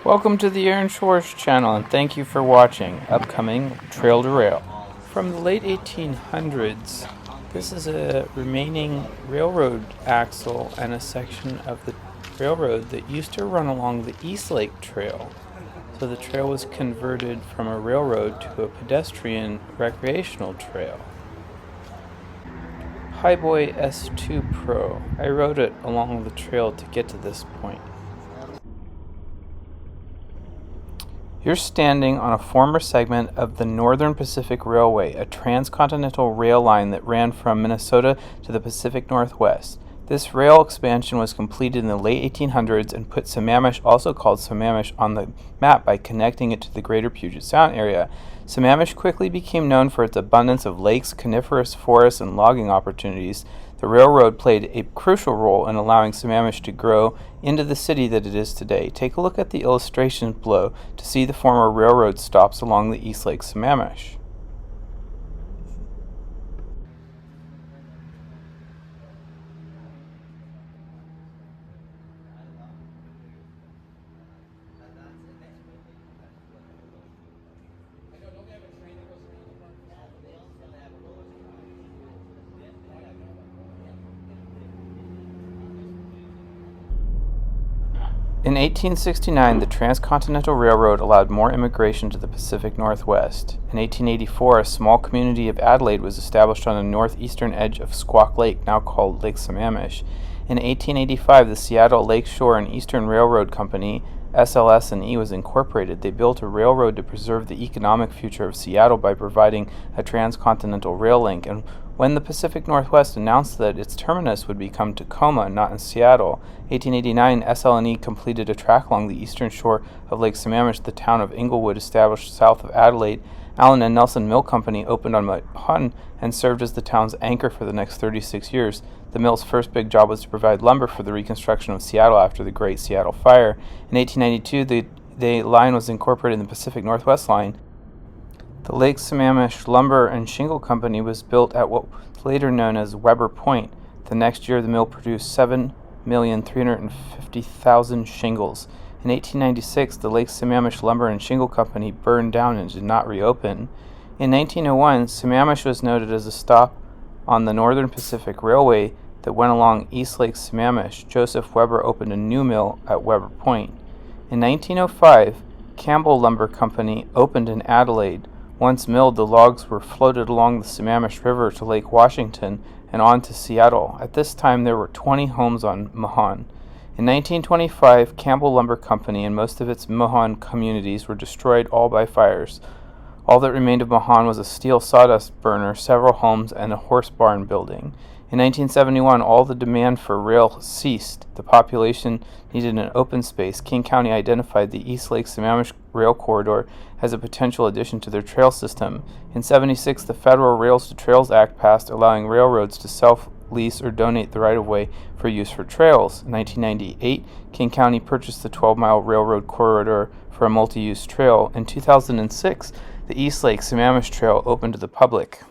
Welcome to the Aaron Schwartz channel and thank you for watching upcoming Trail to Rail. From the late 1800s, this is a remaining railroad axle and a section of the railroad that used to run along the East Lake Trail. So the trail was converted from a railroad to a pedestrian recreational trail. Highboy S2 Pro. I rode it along the trail to get to this point. You're standing on a former segment of the Northern Pacific Railway, a transcontinental rail line that ran from Minnesota to the Pacific Northwest. This rail expansion was completed in the late 1800s and put Sammamish, also called Sammamish, on the map by connecting it to the greater Puget Sound area. Sammamish quickly became known for its abundance of lakes, coniferous forests, and logging opportunities. The railroad played a crucial role in allowing Sammamish to grow into the city that it is today. Take a look at the illustrations below to see the former railroad stops along the East Lake Sammamish. In 1869, the Transcontinental Railroad allowed more immigration to the Pacific Northwest. In 1884, a small community of Adelaide was established on the northeastern edge of Squak Lake, now called Lake Sammamish. In 1885, the Seattle Lake Shore and Eastern Railroad Company, SLS&E, was incorporated. They built a railroad to preserve the economic future of Seattle by providing a transcontinental rail link. And when the Pacific Northwest announced that its terminus would become Tacoma, not in Seattle, 1889, SL&E completed a track along the eastern shore of Lake Sammamish. The town of Inglewood, established south of Adelaide. Allen and Nelson Mill Company opened on Mahan and served as the town's anchor for the next 36 years. The mill's first big job was to provide lumber for the reconstruction of Seattle after the Great Seattle Fire. In 1892, the line was incorporated in the Pacific Northwest Line. The Lake Sammamish Lumber and Shingle Company was built at what was later known as Weber Point. The next year, the mill produced 7,350,000 shingles. In 1896, the Lake Sammamish Lumber and Shingle Company burned down and did not reopen. In 1901, Sammamish was noted as a stop on the Northern Pacific Railway that went along East Lake Sammamish. Joseph Weber opened a new mill at Weber Point. In 1905, Campbell Lumber Company opened in Adelaide. Once milled, the logs were floated along the Sammamish River to Lake Washington and on to Seattle. At this time, there were 20 homes on Mahan. In 1925, Campbell Lumber Company and most of its Mahan communities were destroyed, all by fires. All that remained of Mahan was a steel sawdust burner, several homes, and a horse barn building. In 1971, all the demand for rail ceased. The population needed an open space. King County identified the East Lake Sammamish Rail Corridor as a potential addition to their trail system. In 1976, the Federal Rails to Trails Act passed, allowing railroads to self-lease or donate the right-of-way for use for trails. In 1998, King County purchased the 12-mile railroad corridor for a multi-use trail. In 2006, the East Lake Sammamish Trail opened to the public.